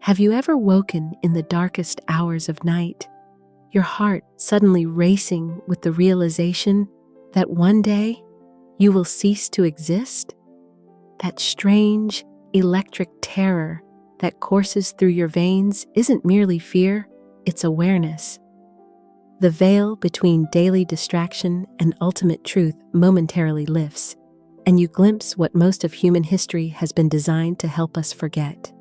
Have you ever woken in the darkest hours of night, your heart suddenly racing with the realization that one day you will cease to exist? That strange, electric terror that courses through your veins isn't merely fear, it's awareness. The veil between daily distraction and ultimate truth momentarily lifts, and you glimpse what most of human history has been designed to help us forget: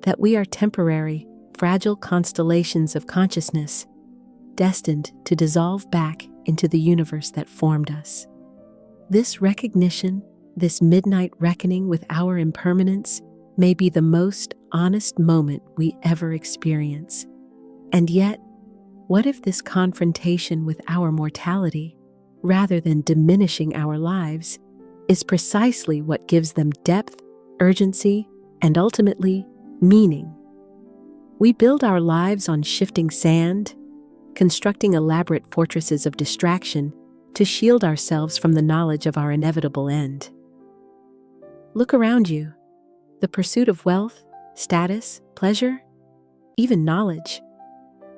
that we are temporary, fragile constellations of consciousness, destined to dissolve back into the universe that formed us. This recognition, this midnight reckoning with our impermanence, may be the most honest moment we ever experience. And yet, what if this confrontation with our mortality, rather than diminishing our lives, is precisely what gives them depth, urgency, and ultimately, meaning? We build our lives on shifting sand, constructing elaborate fortresses of distraction to shield ourselves from the knowledge of our inevitable end. Look around you. The pursuit of wealth, status, pleasure, even knowledge.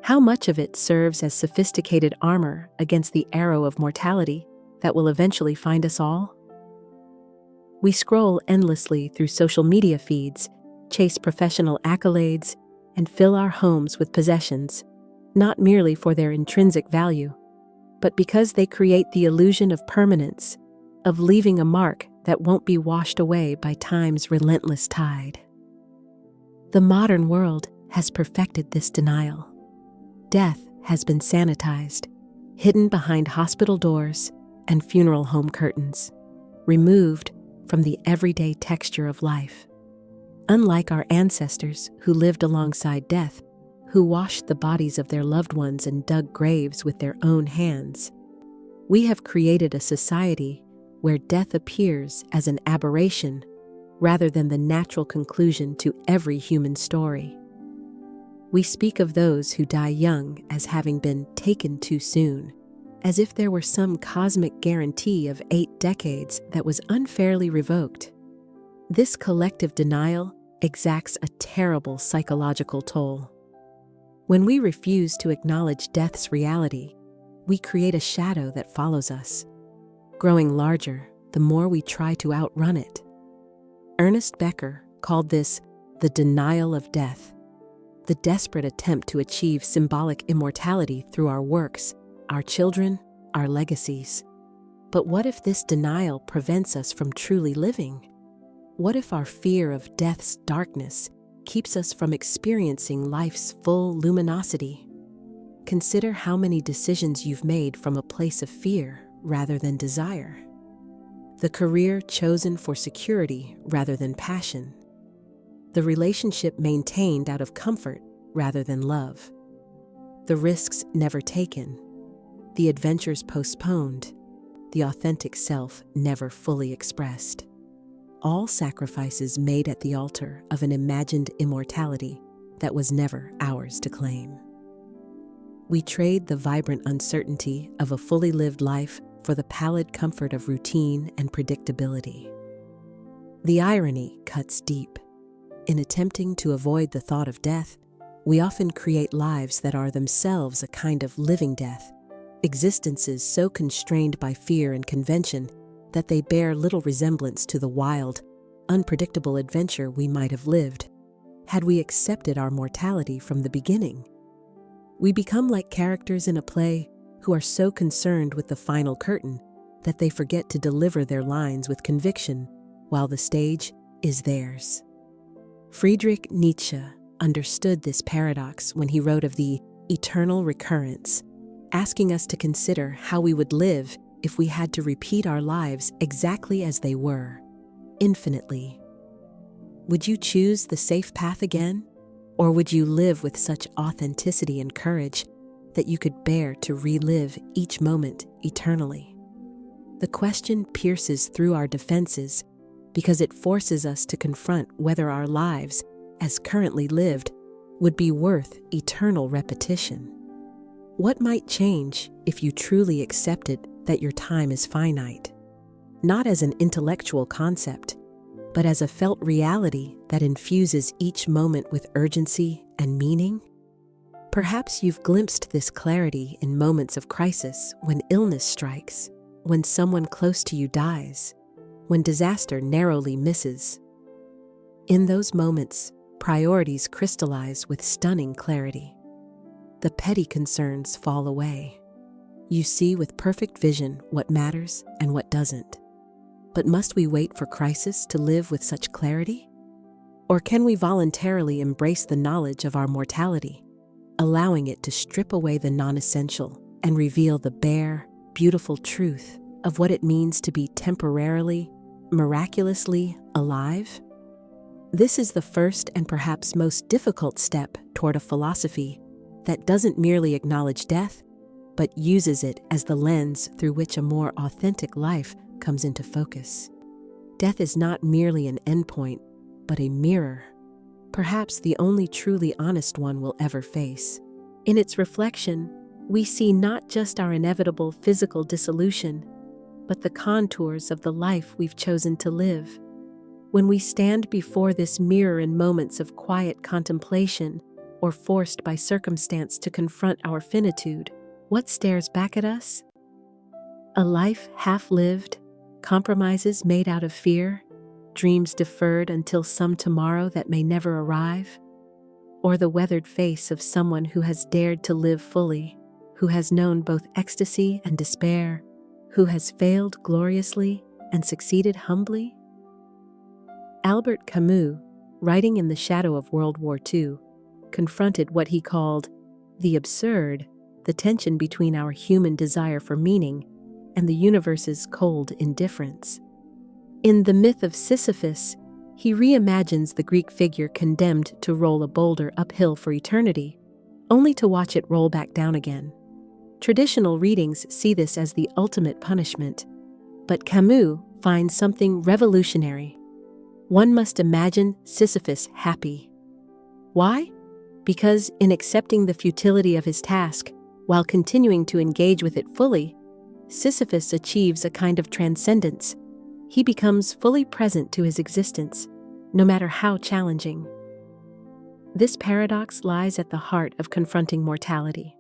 How much of it serves as sophisticated armor against the arrow of mortality that will eventually find us all? We scroll endlessly through social media feeds, chase professional accolades, and fill our homes with possessions, not merely for their intrinsic value, but because they create the illusion of permanence, of leaving a mark that won't be washed away by time's relentless tide. The modern world has perfected this denial. Death has been sanitized, hidden behind hospital doors and funeral home curtains, removed from the everyday texture of life. Unlike our ancestors who lived alongside death, who washed the bodies of their loved ones and dug graves with their own hands, we have created a society where death appears as an aberration rather than the natural conclusion to every human story. We speak of those who die young as having been taken too soon, as if there were some cosmic guarantee of 8 decades that was unfairly revoked. This collective denial exacts a terrible psychological toll. When we refuse to acknowledge death's reality, we create a shadow that follows us, growing larger the more we try to outrun it. Ernest Becker called this the denial of death, the desperate attempt to achieve symbolic immortality through our works, our children, our legacies. But what if this denial prevents us from truly living? What if our fear of death's darkness keeps us from experiencing life's full luminosity? Consider how many decisions you've made from a place of fear rather than desire. The career chosen for security rather than passion. The relationship maintained out of comfort rather than love. The risks never taken. The adventures postponed. The authentic self never fully expressed. All sacrifices made at the altar of an imagined immortality that was never ours to claim. We trade the vibrant uncertainty of a fully lived life for the pallid comfort of routine and predictability. The irony cuts deep. In attempting to avoid the thought of death, we often create lives that are themselves a kind of living death, existences so constrained by fear and convention that they bear little resemblance to the wild, unpredictable adventure we might have lived had we accepted our mortality from the beginning. We become like characters in a play who are so concerned with the final curtain that they forget to deliver their lines with conviction while the stage is theirs. Friedrich Nietzsche understood this paradox when he wrote of the eternal recurrence, asking us to consider how we would live if we had to repeat our lives exactly as they were, infinitely. Would you choose the safe path again? Or would you live with such authenticity and courage that you could bear to relive each moment eternally? The question pierces through our defenses because it forces us to confront whether our lives, as currently lived, would be worth eternal repetition. What might change if you truly accepted that your time is finite, not as an intellectual concept, but as a felt reality that infuses each moment with urgency and meaning? Perhaps you've glimpsed this clarity in moments of crisis, when illness strikes, when someone close to you dies, when disaster narrowly misses. In those moments, priorities crystallize with stunning clarity. The petty concerns fall away. You see with perfect vision what matters and what doesn't. But must we wait for crisis to live with such clarity? Or can we voluntarily embrace the knowledge of our mortality, allowing it to strip away the non-essential and reveal the bare, beautiful truth of what it means to be temporarily, miraculously alive? This is the first and perhaps most difficult step toward a philosophy that doesn't merely acknowledge death, but uses it as the lens through which a more authentic life comes into focus. Death is not merely an endpoint, but a mirror, perhaps the only truly honest one we'll ever face. In its reflection, we see not just our inevitable physical dissolution, but the contours of the life we've chosen to live. When we stand before this mirror in moments of quiet contemplation, or forced by circumstance to confront our finitude, what stares back at us? A life half-lived, compromises made out of fear, dreams deferred until some tomorrow that may never arrive? Or the weathered face of someone who has dared to live fully, who has known both ecstasy and despair, who has failed gloriously and succeeded humbly? Albert Camus, writing in the shadow of World War II, confronted what he called the absurd, the tension between our human desire for meaning and the universe's cold indifference. In The Myth of Sisyphus, he reimagines the Greek figure condemned to roll a boulder uphill for eternity, only to watch it roll back down again. Traditional readings see this as the ultimate punishment, but Camus finds something revolutionary. One must imagine Sisyphus happy. Why? Because in accepting the futility of his task, while continuing to engage with it fully, Sisyphus achieves a kind of transcendence. He becomes fully present to his existence, no matter how challenging. This paradox lies at the heart of confronting mortality.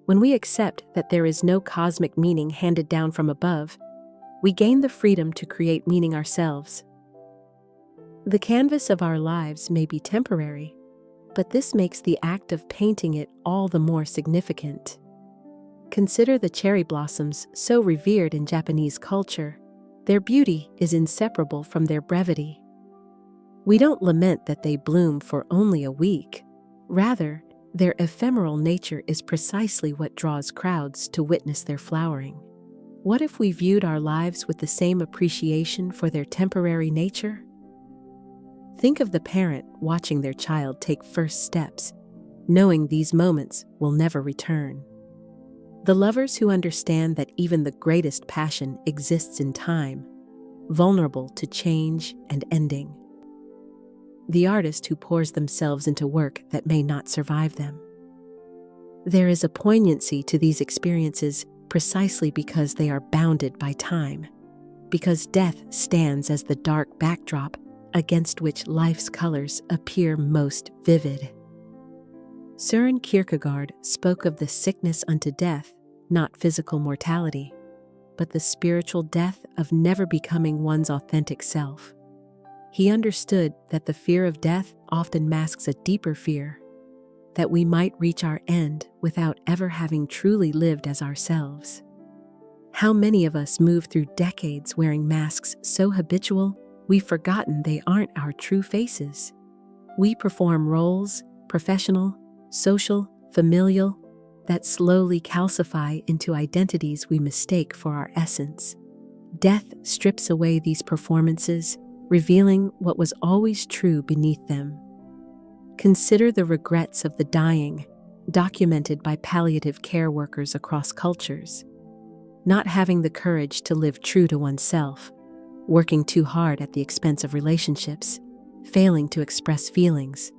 When we accept that there is no cosmic meaning handed down from above, we gain the freedom to create meaning ourselves. The canvas of our lives may be temporary, but this makes the act of painting it all the more significant. Consider the cherry blossoms so revered in Japanese culture. Their beauty is inseparable from their brevity. We don't lament that they bloom for only a week. Rather, their ephemeral nature is precisely what draws crowds to witness their flowering. What if we viewed our lives with the same appreciation for their temporary nature? Think of the parent watching their child take first steps, knowing these moments will never return. The lovers who understand that even the greatest passion exists in time, vulnerable to change and ending. The artist who pours themselves into work that may not survive them. There is a poignancy to these experiences precisely because they are bounded by time, because death stands as the dark backdrop against which life's colors appear most vivid. Søren Kierkegaard spoke of the sickness unto death, not physical mortality, but the spiritual death of never becoming one's authentic self. He understood that the fear of death often masks a deeper fear, that we might reach our end without ever having truly lived as ourselves. How many of us move through decades wearing masks so habitual we've forgotten they aren't our true faces? We perform roles, professional, social, familial, that slowly calcify into identities we mistake for our essence. Death strips away these performances, revealing what was always true beneath them. Consider the regrets of the dying, documented by palliative care workers across cultures. Not having the courage to live true to oneself, working too hard at the expense of relationships, failing to express feelings,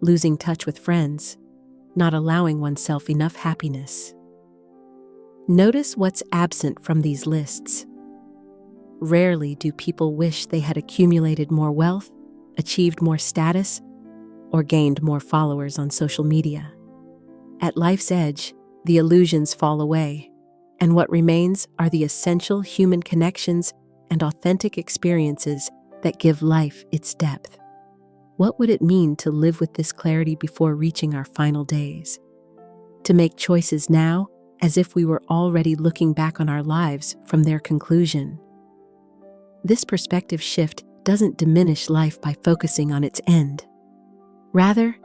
losing touch with friends, not allowing oneself enough happiness. Notice what's absent from these lists. Rarely do people wish they had accumulated more wealth, achieved more status, or gained more followers on social media. At life's edge, the illusions fall away, and what remains are the essential human connections and authentic experiences that give life its depth. What would it mean to live with this clarity before reaching our final days? To make choices now as if we were already looking back on our lives from their conclusion. This perspective shift doesn't diminish life by focusing on its end. Rather,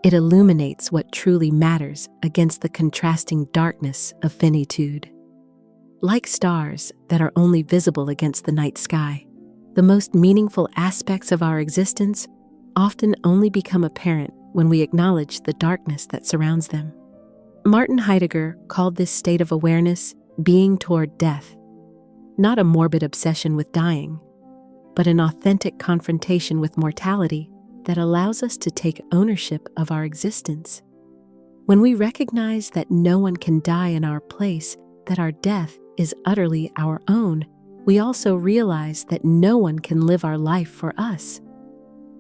it illuminates what truly matters against the contrasting darkness of finitude. Like stars that are only visible against the night sky, the most meaningful aspects of our existence often only become apparent when we acknowledge the darkness that surrounds them. Martin Heidegger called this state of awareness being toward death, not a morbid obsession with dying, but an authentic confrontation with mortality that allows us to take ownership of our existence. When we recognize that no one can die in our place, that our death is utterly our own, we also realize that no one can live our life for us.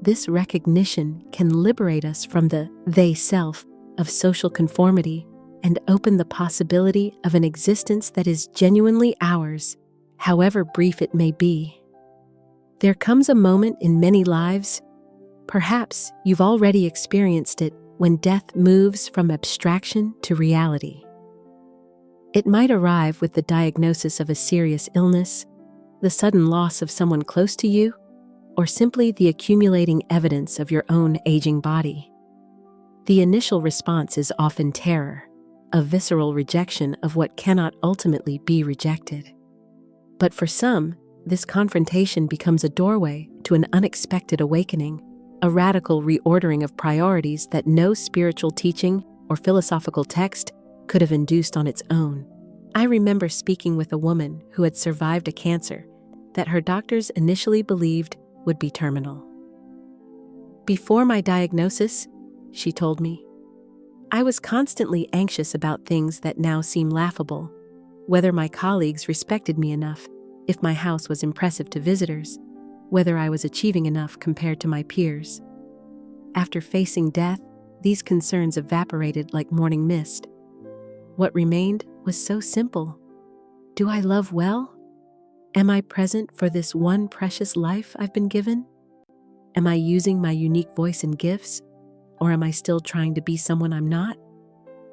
This recognition can liberate us from the they-self of social conformity and open the possibility of an existence that is genuinely ours, however brief it may be. There comes a moment in many lives, perhaps you've already experienced it, when death moves from abstraction to reality. It might arrive with the diagnosis of a serious illness, the sudden loss of someone close to you, or simply the accumulating evidence of your own aging body. The initial response is often terror, a visceral rejection of what cannot ultimately be rejected. But for some, this confrontation becomes a doorway to an unexpected awakening, a radical reordering of priorities that no spiritual teaching or philosophical text could have induced on its own. I remember speaking with a woman who had survived a cancer that her doctors initially believed would be terminal. Before my diagnosis, she told me, I was constantly anxious about things that now seem laughable, whether my colleagues respected me enough, if my house was impressive to visitors, whether I was achieving enough compared to my peers. After facing death, these concerns evaporated like morning mist. What remained was so simple. Do I love well? Am I present for this one precious life I've been given? Am I using my unique voice and gifts? Or am I still trying to be someone I'm not?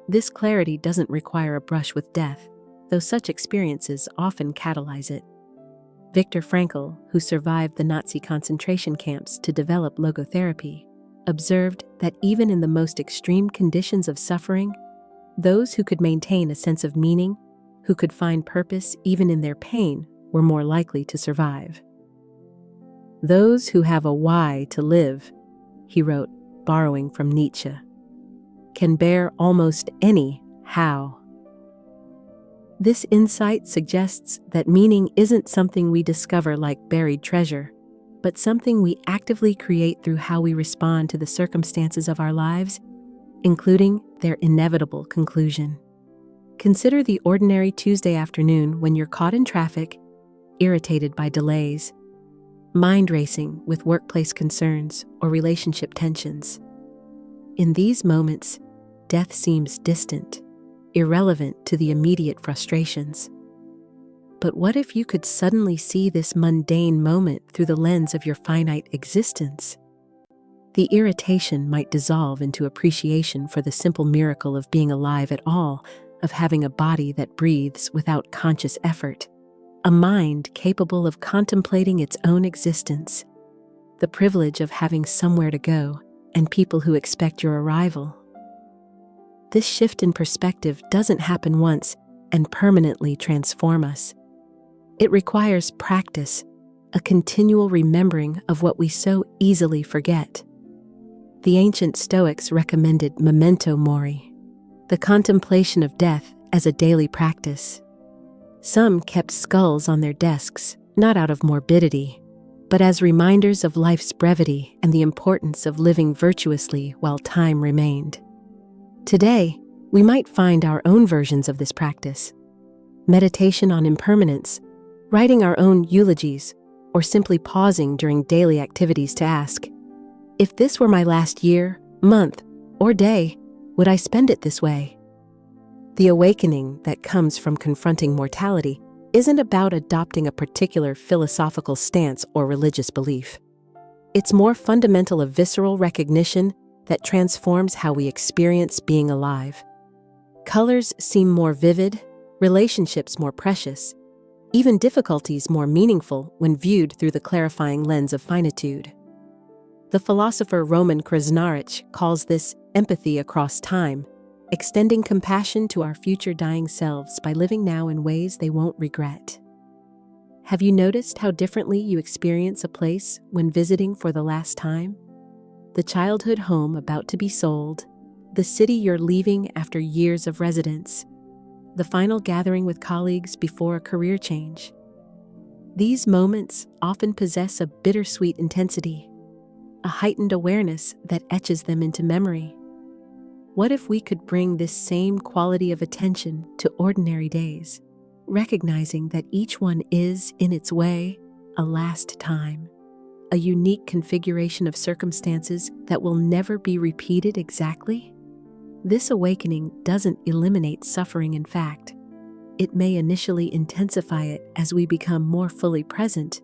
This clarity doesn't require a brush with death, though such experiences often catalyze it. Viktor Frankl, who survived the Nazi concentration camps to develop logotherapy, observed that even in the most extreme conditions of suffering, those who could maintain a sense of meaning, who could find purpose even in their pain, were more likely to survive. Those who have a why to live, he wrote, borrowing from Nietzsche, can bear almost any how. This insight suggests that meaning isn't something we discover like buried treasure, but something we actively create through how we respond to the circumstances of our lives, including their inevitable conclusion. Consider the ordinary Tuesday afternoon when you're caught in traffic, irritated by delays, mind racing with workplace concerns or relationship tensions. In these moments, death seems distant, irrelevant to the immediate frustrations. But what if you could suddenly see this mundane moment through the lens of your finite existence? The irritation might dissolve into appreciation for the simple miracle of being alive at all, of having a body that breathes without conscious effort, a mind capable of contemplating its own existence, the privilege of having somewhere to go and people who expect your arrival. This shift in perspective doesn't happen once and permanently transform us. It requires practice, a continual remembering of what we so easily forget. The ancient Stoics recommended memento mori, the contemplation of death as a daily practice. Some kept skulls on their desks, not out of morbidity, but as reminders of life's brevity and the importance of living virtuously while time remained. Today, we might find our own versions of this practice. Meditation on impermanence, writing our own eulogies, or simply pausing during daily activities to ask, if this were my last year, month, or day, would I spend it this way? The awakening that comes from confronting mortality isn't about adopting a particular philosophical stance or religious belief. It's more fundamental a visceral recognition that transforms how we experience being alive. Colors seem more vivid, relationships more precious, even difficulties more meaningful when viewed through the clarifying lens of finitude. The philosopher Roman Krasnarich calls this empathy across time, extending compassion to our future dying selves by living now in ways they won't regret. Have you noticed how differently you experience a place when visiting for the last time? The childhood home about to be sold, the city you're leaving after years of residence, the final gathering with colleagues before a career change. These moments often possess a bittersweet intensity, a heightened awareness that etches them into memory. What if we could bring this same quality of attention to ordinary days, recognizing that each one is, in its way, a last time, a unique configuration of circumstances that will never be repeated exactly? This awakening doesn't eliminate suffering, in fact. It may initially intensify it as we become more fully present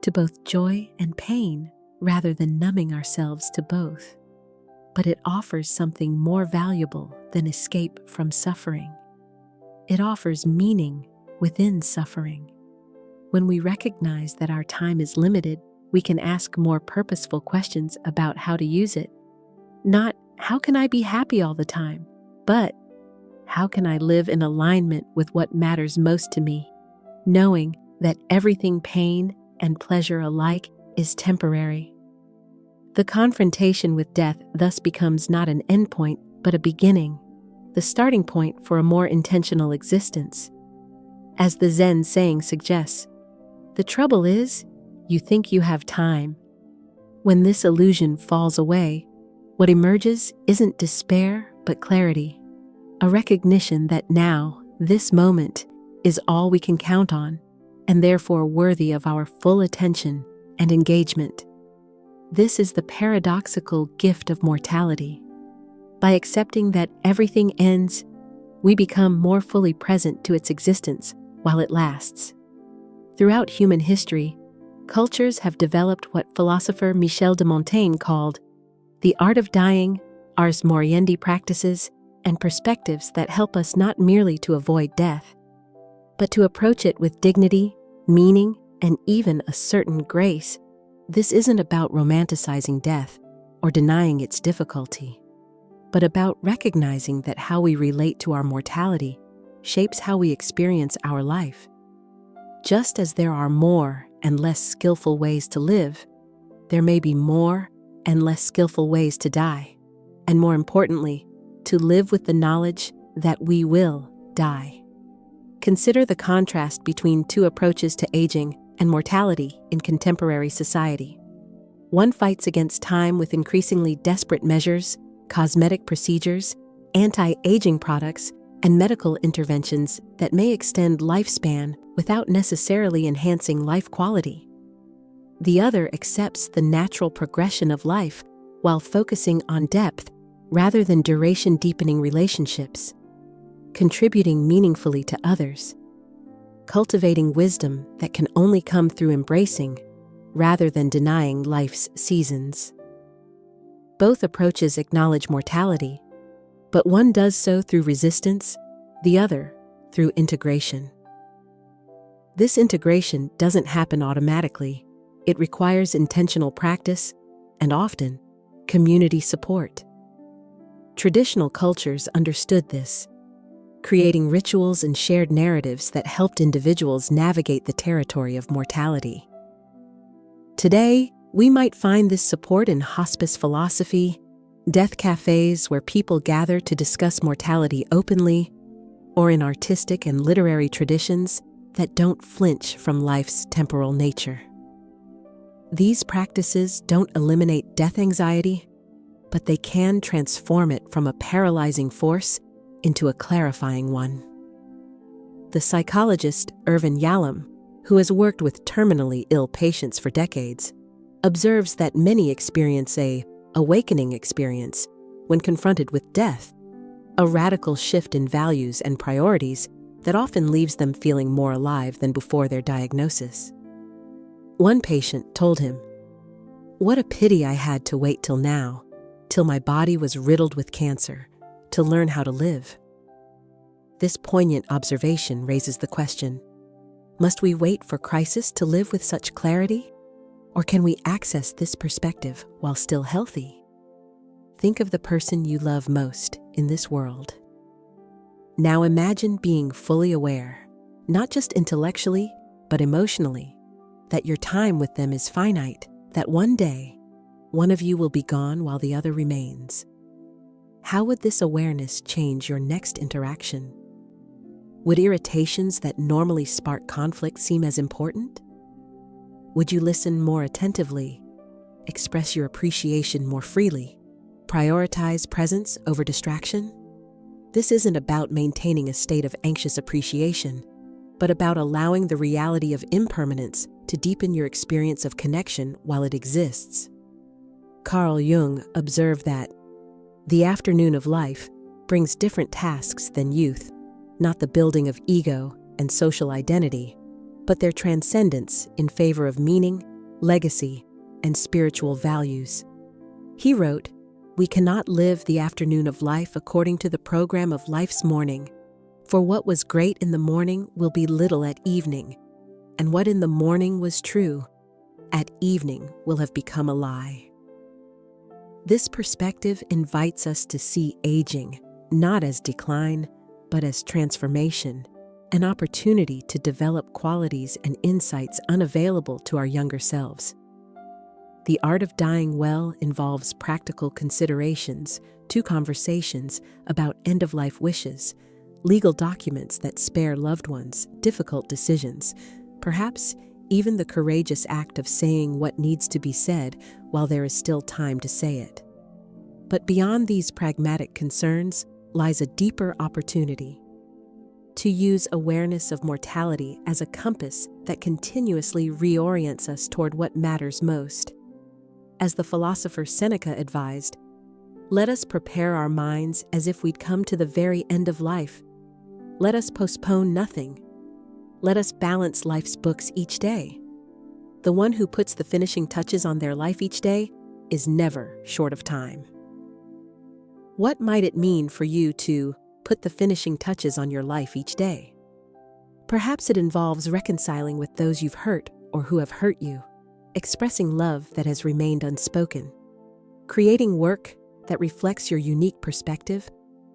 to both joy and pain, rather than numbing ourselves to both. But it offers something more valuable than escape from suffering. It offers meaning within suffering. When we recognize that our time is limited, we can ask more purposeful questions about how to use it. Not, how can I be happy all the time? But, how can I live in alignment with what matters most to me, knowing that everything, pain and pleasure alike, is temporary? The confrontation with death thus becomes not an endpoint, but a beginning, the starting point for a more intentional existence. As the Zen saying suggests, the trouble is, you think you have time. When this illusion falls away, what emerges isn't despair, but clarity, a recognition that now, this moment, is all we can count on, and therefore worthy of our full attention and engagement. This is the paradoxical gift of mortality. By accepting that everything ends, we become more fully present to its existence while it lasts. Throughout human history, cultures have developed what philosopher Michel de Montaigne called the art of dying, ars moriendi practices, and perspectives that help us not merely to avoid death, but to approach it with dignity, meaning, and even a certain grace. This isn't about romanticizing death or denying its difficulty, but about recognizing that how we relate to our mortality shapes how we experience our life. Just as there are more and less skillful ways to live, there may be more and less skillful ways to die, and more importantly, to live with the knowledge that we will die. Consider the contrast between two approaches to aging and mortality in contemporary society. One fights against time with increasingly desperate measures, cosmetic procedures, anti-aging products, and medical interventions that may extend lifespan without necessarily enhancing life quality. The other accepts the natural progression of life while focusing on depth rather than duration-deepening relationships, contributing meaningfully to others, cultivating wisdom that can only come through embracing rather than denying life's seasons. Both approaches acknowledge mortality, but one does so through resistance, the other through integration. This integration doesn't happen automatically. It requires intentional practice and often community support. Traditional cultures understood this, creating rituals and shared narratives that helped individuals navigate the territory of mortality. Today, we might find this support in hospice philosophy, death cafes where people gather to discuss mortality openly, or in artistic and literary traditions that don't flinch from life's temporal nature. These practices don't eliminate death anxiety, but they can transform it from a paralyzing force into a clarifying one. The psychologist Irvin Yalom, who has worked with terminally ill patients for decades, observes that many experience a awakening experience when confronted with death, a radical shift in values and priorities that often leaves them feeling more alive than before their diagnosis. One patient told him, "What a pity I had to wait till now, till my body was riddled with cancer, to learn how to live." This poignant observation raises the question, must we wait for crisis to live with such clarity? Or can we access this perspective while still healthy? Think of the person you love most in this world. Now imagine being fully aware, not just intellectually, but emotionally, that your time with them is finite, that one day, one of you will be gone while the other remains. How would this awareness change your next interaction? Would irritations that normally spark conflict seem as important? Would you listen more attentively, express your appreciation more freely, prioritize presence over distraction? This isn't about maintaining a state of anxious appreciation, but about allowing the reality of impermanence to deepen your experience of connection while it exists. Carl Jung observed that the afternoon of life brings different tasks than youth, not the building of ego and social identity, but their transcendence in favor of meaning, legacy, and spiritual values. He wrote, "We cannot live the afternoon of life according to the program of life's morning, for what was great in the morning will be little at evening, and what in the morning was true, at evening will have become a lie." This perspective invites us to see aging not as decline, but as transformation, an opportunity to develop qualities and insights unavailable to our younger selves. The art of dying well involves practical considerations, 2 conversations about end-of-life wishes, legal documents that spare loved ones, difficult decisions, perhaps even the courageous act of saying what needs to be said while there is still time to say it. But beyond these pragmatic concerns lies a deeper opportunity to use awareness of mortality as a compass that continuously reorients us toward what matters most. As the philosopher Seneca advised, let us prepare our minds as if we'd come to the very end of life. Let us postpone nothing. Let us balance life's books each day. The one who puts the finishing touches on their life each day is never short of time. What might it mean for you to put the finishing touches on your life each day? Perhaps it involves reconciling with those you've hurt or who have hurt you, expressing love that has remained unspoken, creating work that reflects your unique perspective,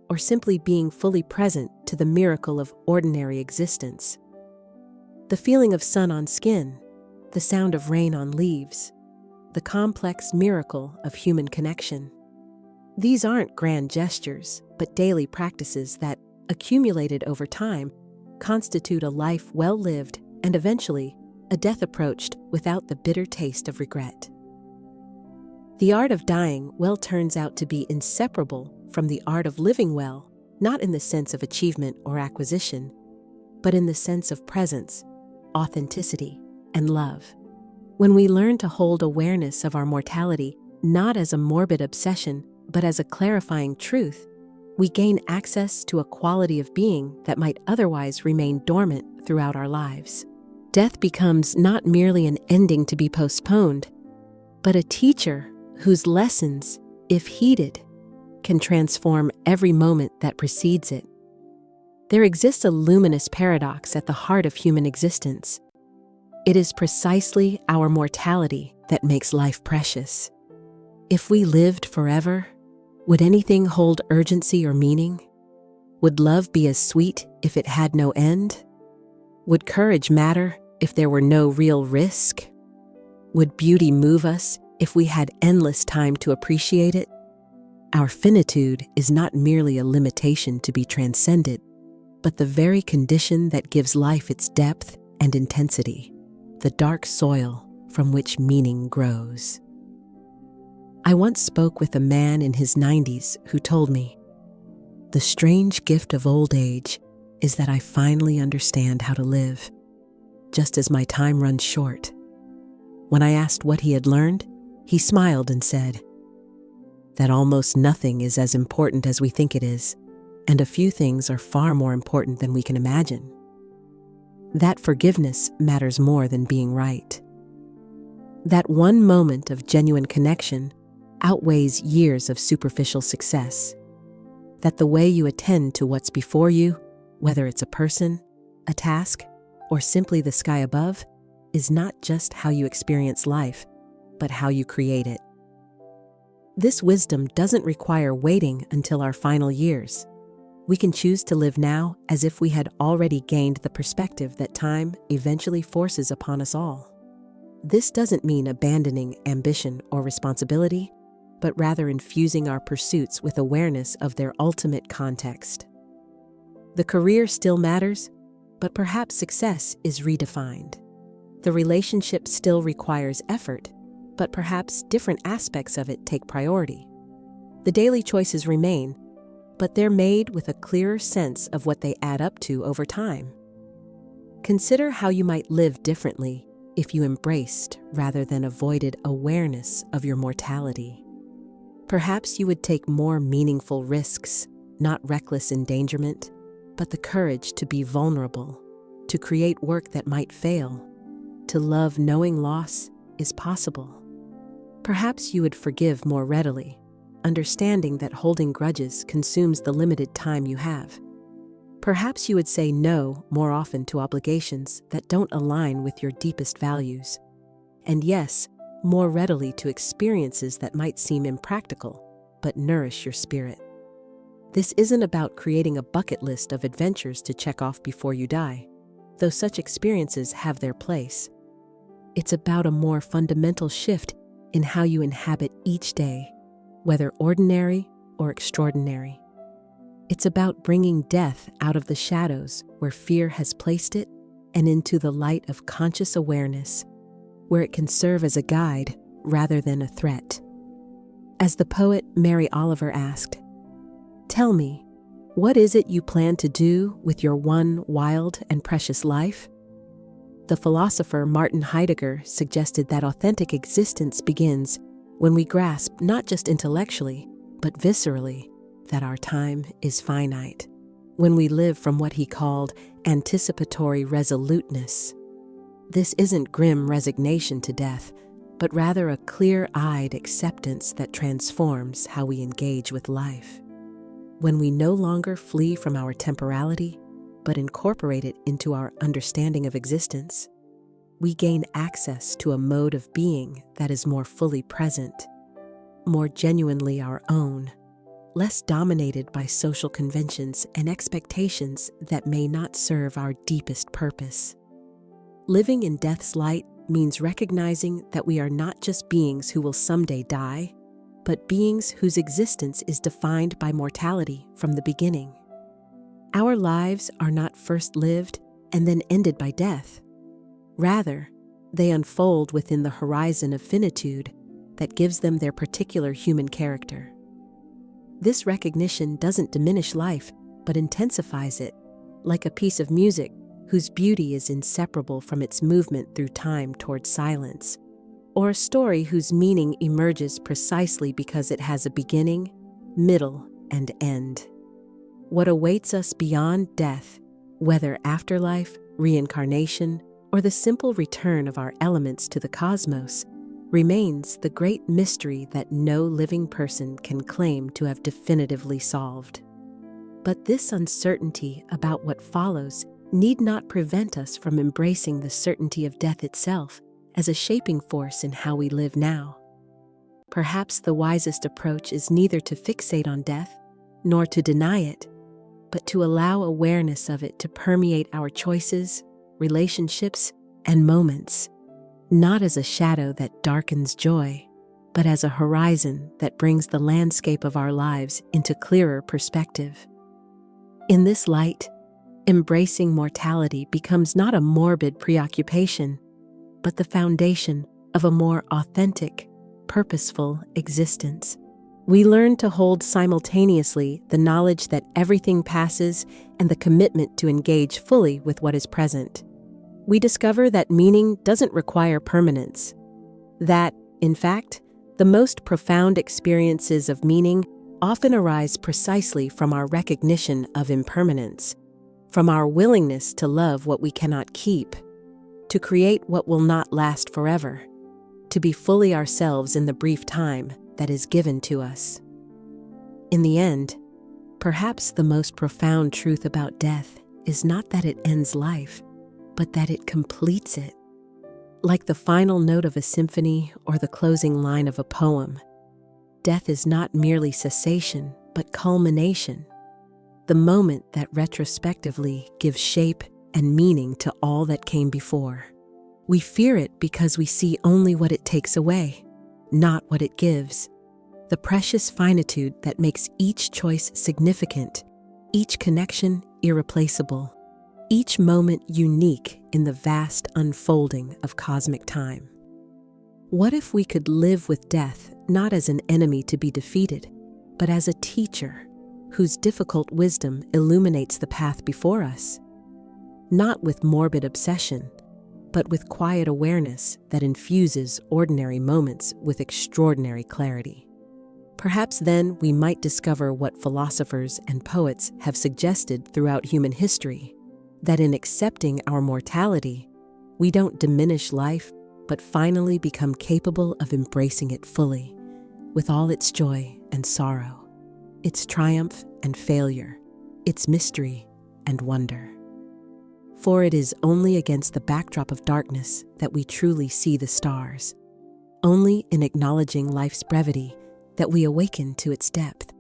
or simply being fully present to the miracle of ordinary existence. The feeling of sun on skin, the sound of rain on leaves, the complex miracle of human connection. These aren't grand gestures, but daily practices that, accumulated over time, constitute a life well lived and eventually a death approached without the bitter taste of regret. The art of dying well turns out to be inseparable from the art of living well, not in the sense of achievement or acquisition, but in the sense of presence, authenticity, and love. When we learn to hold awareness of our mortality not as a morbid obsession, but as a clarifying truth, we gain access to a quality of being that might otherwise remain dormant throughout our lives. Death becomes not merely an ending to be postponed, but a teacher whose lessons, if heeded, can transform every moment that precedes it. There exists a luminous paradox at the heart of human existence. It is precisely our mortality that makes life precious. If we lived forever, would anything hold urgency or meaning? Would love be as sweet if it had no end? Would courage matter if there were no real risk? Would beauty move us if we had endless time to appreciate it? Our finitude is not merely a limitation to be transcended, but the very condition that gives life its depth and intensity, the dark soil from which meaning grows. I once spoke with a man in his 90s who told me, "The strange gift of old age is that I finally understand how to live." just as my time runs short." When I asked what he had learned, he smiled and said, "That almost nothing is as important as we think it is, and a few things are far more important than we can imagine. That forgiveness matters more than being right. That one moment of genuine connection outweighs years of superficial success. That the way you attend to what's before you, whether it's a person, a task, or simply the sky above, is not just how you experience life, but how you create it." This wisdom doesn't require waiting until our final years. We can choose to live now as if we had already gained the perspective that time eventually forces upon us all. This doesn't mean abandoning ambition or responsibility, but rather infusing our pursuits with awareness of their ultimate context. The career still matters, but perhaps success is redefined. The relationship still requires effort, but perhaps different aspects of it take priority. The daily choices remain, but they're made with a clearer sense of what they add up to over time. Consider how you might live differently if you embraced rather than avoided awareness of your mortality. Perhaps you would take more meaningful risks, not reckless endangerment, but the courage to be vulnerable, to create work that might fail, to love knowing loss is possible. Perhaps you would forgive more readily, understanding that holding grudges consumes the limited time you have. Perhaps you would say no more often to obligations that don't align with your deepest values. And yes, more readily to experiences that might seem impractical, but nourish your spirit. This isn't about creating a bucket list of adventures to check off before you die, though such experiences have their place. It's about a more fundamental shift in how you inhabit each day, whether ordinary or extraordinary. It's about bringing death out of the shadows where fear has placed it and into the light of conscious awareness, where it can serve as a guide rather than a threat. As the poet Mary Oliver asked, "Tell me, what is it you plan to do with your one wild and precious life?" The philosopher Martin Heidegger suggested that authentic existence begins when we grasp not just intellectually, but viscerally, that our time is finite. When we live from what he called anticipatory resoluteness. This isn't grim resignation to death, but rather a clear-eyed acceptance that transforms how we engage with life. When we no longer flee from our temporality, but incorporate it into our understanding of existence, we gain access to a mode of being that is more fully present, more genuinely our own, less dominated by social conventions and expectations that may not serve our deepest purpose. Living in death's light means recognizing that we are not just beings who will someday die, but beings whose existence is defined by mortality from the beginning. Our lives are not first lived and then ended by death. Rather, they unfold within the horizon of finitude that gives them their particular human character. This recognition doesn't diminish life, but intensifies it, like a piece of music whose beauty is inseparable from its movement through time towards silence, or a story whose meaning emerges precisely because it has a beginning, middle, and end. What awaits us beyond death, whether afterlife, reincarnation, or the simple return of our elements to the cosmos, remains the great mystery that no living person can claim to have definitively solved. But this uncertainty about what follows need not prevent us from embracing the certainty of death itself as a shaping force in how we live now. Perhaps the wisest approach is neither to fixate on death nor to deny it, but to allow awareness of it to permeate our choices, relationships, and moments, not as a shadow that darkens joy, but as a horizon that brings the landscape of our lives into clearer perspective. In this light, embracing mortality becomes not a morbid preoccupation, but the foundation of a more authentic, purposeful existence. We learn to hold simultaneously the knowledge that everything passes and the commitment to engage fully with what is present. we discover that meaning doesn't require permanence. That, in fact, the most profound experiences of meaning often arise precisely from our recognition of impermanence, from our willingness to love what we cannot keep, to create what will not last forever, to be fully ourselves in the brief time that is given to us. In the end, perhaps the most profound truth about death is not that it ends life, but that it completes it. Like the final note of a symphony or the closing line of a poem, death is not merely cessation, but culmination, the moment that retrospectively gives shape and meaning to all that came before. We fear it because we see only what it takes away, not what it gives. The precious finitude that makes each choice significant, each connection irreplaceable, each moment unique in the vast unfolding of cosmic time. What if we could live with death not as an enemy to be defeated, but as a teacher whose difficult wisdom illuminates the path before us? Not with morbid obsession, but with quiet awareness that infuses ordinary moments with extraordinary clarity. Perhaps then we might discover what philosophers and poets have suggested throughout human history, that in accepting our mortality, we don't diminish life, but finally become capable of embracing it fully, with all its joy and sorrow, its triumph and failure, its mystery and wonder. For it is only against the backdrop of darkness that we truly see the stars, only in acknowledging life's brevity that we awaken to its depth.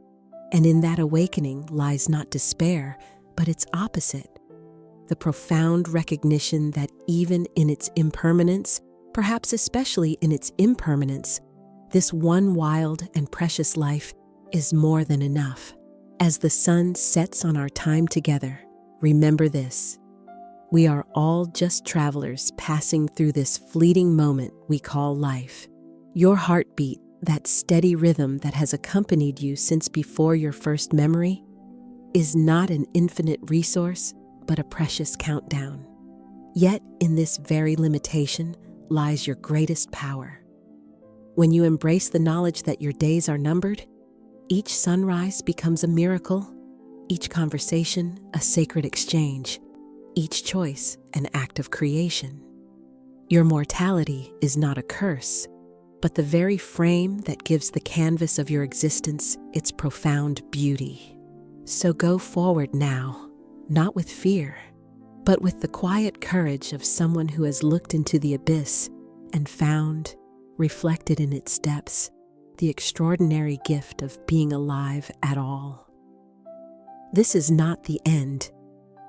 And in that awakening lies not despair, but its opposite, the profound recognition that even in its impermanence, perhaps especially in its impermanence, this one wild and precious life is more than enough. As the sun sets on our time together, remember this: we are all just travelers passing through this fleeting moment we call life. Your heartbeat, that steady rhythm that has accompanied you since before your first memory, is not an infinite resource, but a precious countdown. Yet in this very limitation lies your greatest power. When you embrace the knowledge that your days are numbered, each sunrise becomes a miracle, each conversation a sacred exchange, each choice an act of creation. Your mortality is not a curse, but the very frame that gives the canvas of your existence its profound beauty. So go forward now, not with fear, but with the quiet courage of someone who has looked into the abyss and found, reflected in its depths, the extraordinary gift of being alive at all. This is not the end.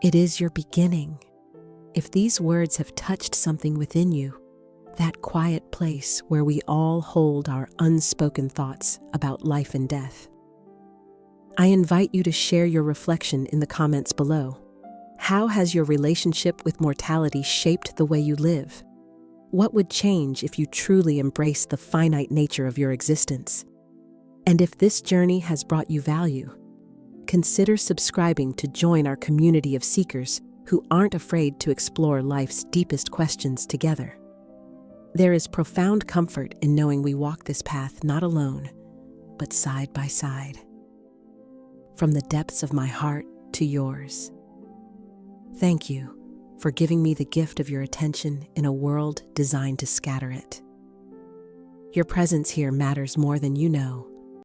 It is your beginning. If these words have touched something within you, that quiet place where we all hold our unspoken thoughts about life and death, I invite you to share your reflection in the comments below. How has your relationship with mortality shaped the way you live? What would change if you truly embraced the finite nature of your existence? And if this journey has brought you value, consider subscribing to join our community of seekers who aren't afraid to explore life's deepest questions together. There is profound comfort in knowing we walk this path not alone, but side by side. From the depths of my heart to yours, thank you for giving me the gift of your attention in a world designed to scatter it. Your presence here matters more than you know,